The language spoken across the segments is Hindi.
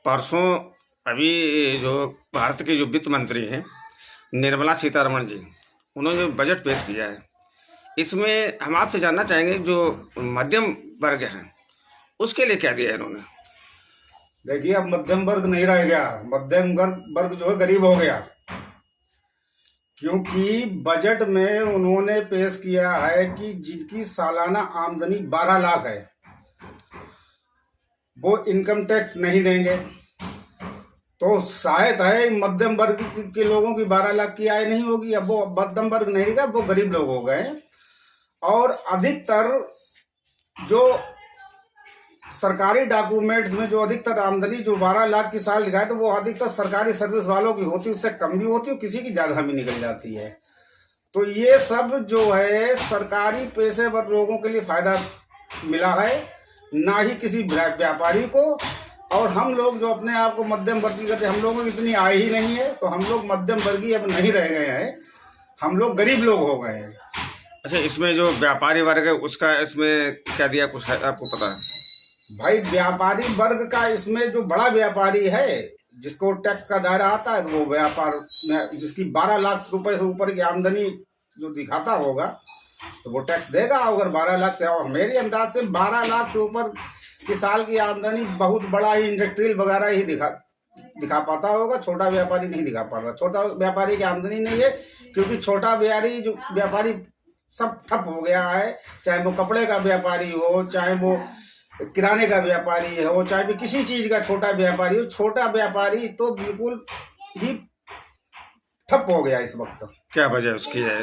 परसों अभी जो भारत के जो वित्त मंत्री हैं निर्मला सीतारमण जी, उन्होंने जो बजट पेश किया है, इसमें हम आपसे जानना चाहेंगे जो मध्यम वर्ग है उसके लिए क्या दिया है इन्होंने। देखिए, अब मध्यम वर्ग नहीं रह गया। मध्यम वर्ग जो है गरीब हो गया, क्योंकि बजट में उन्होंने पेश किया है कि जिनकी सालाना आमदनी 12 लाख है वो इनकम टैक्स नहीं देंगे। तो शायद है मध्यम वर्ग के लोगों की 12 लाख की आय नहीं होगी। अब वो मध्यम वर्ग नहीं रहेगा, वो गरीब लोग हो गए। और अधिकतर जो सरकारी डॉक्यूमेंट्स में जो अधिकतर आमदनी जो 12 लाख की साल दिखाए, तो वो अधिकतर सरकारी सर्विस वालों की होती है, उससे कम भी होती है, किसी की ज्यादा भी निकल जाती है। तो ये सब जो है सरकारी पेशेवर लोगों के लिए फायदा मिला है, ना ही किसी व्यापारी को। और हम लोग जो अपने आप को मध्यम वर्गीय करते, हम लोगों की इतनी आय ही नहीं है, तो हम लोग मध्यम वर्गीय अब नहीं रह गए हैं, हम लोग गरीब लोग हो गए हैं। अच्छा, इसमें जो व्यापारी वर्ग है उसका इसमें क्या दिया, कुछ है आपको पता है? भाई, व्यापारी वर्ग का इसमें जो बड़ा व्यापारी है जिसको टैक्स का दायरा आता है, वो व्यापार में जिसकी 12 लाख रुपए से ऊपर की आमदनी जो दिखाता होगा तो वो टैक्स देगा। अगर 12 लाख से, और मेरी अंदाज से 12 लाख से ऊपर की साल की आमदनी बहुत बड़ा ही इंडस्ट्रियल वगैरह ही दिखा पाता होगा। छोटा व्यापारी नहीं दिखा पा रहा। छोटा व्यापारी की आमदनी नहीं है, क्योंकि छोटा व्यापारी सब ठप हो गया है। चाहे वो कपड़े का व्यापारी हो, चाहे वो किराने का व्यापारी हो, चाहे भी किसी चीज का छोटा व्यापारी हो, छोटा व्यापारी तो बिल्कुल ही ठप हो गया इस वक्त। क्या वजह उसकी है?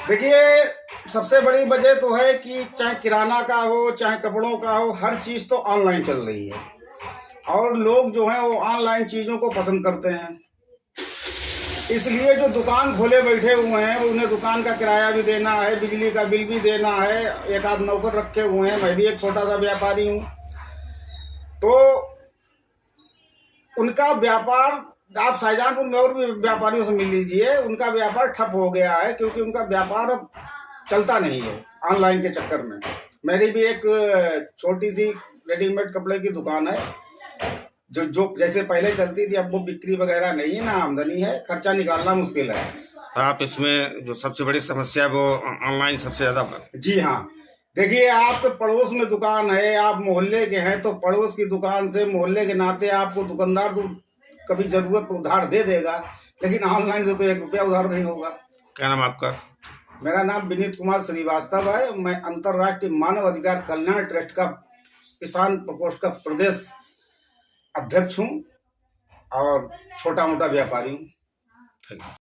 देखिए, सबसे बड़ी वजह तो है कि चाहे किराना का हो, चाहे कपड़ों का हो, हर चीज तो ऑनलाइन चल रही है और लोग जो हैं वो ऑनलाइन चीजों को पसंद करते हैं। इसलिए जो दुकान खोले बैठे हुए हैं, उन्हें दुकान का किराया भी देना है, बिजली का बिल भी देना है, एक आध नौकर रखे हुए हैं, मैं भी एक छोटा सा व्यापारी हूँ। तो उनका व्यापार, आप शाहजहानपुर में और भी व्यापारियों से मिल लीजिए, उनका व्यापार ठप हो गया है, क्योंकि उनका व्यापार अब चलता नहीं है ऑनलाइन के चक्कर में। मेरी भी एक छोटी सी रेडीमेड कपड़े की दुकान है, जो जैसे पहले चलती थी, अब वो बिक्री वगैरह नहीं है, ना आमदनी है, खर्चा निकालना मुश्किल है। आप इसमें जो सबसे बड़ी समस्या वो ऑनलाइन सबसे ज्यादा है। जी हाँ, देखिए, आपके पड़ोस में दुकान है, आप मोहल्ले के हैं, तो पड़ोस की दुकान से मोहल्ले के नाते आपको दुकानदार तो कभी जरूरत को उधार दे देगा, लेकिन ऑनलाइन से तो 1 रुपया उधार नहीं होगा। क्या नाम आपका? मेरा नाम विनीत कुमार श्रीवास्तव है। मैं अंतर्राष्ट्रीय मानव अधिकार कल्याण ट्रस्ट का किसान प्रकोष्ठ का प्रदेश अध्यक्ष हूँ और छोटा मोटा व्यापारी हूँ।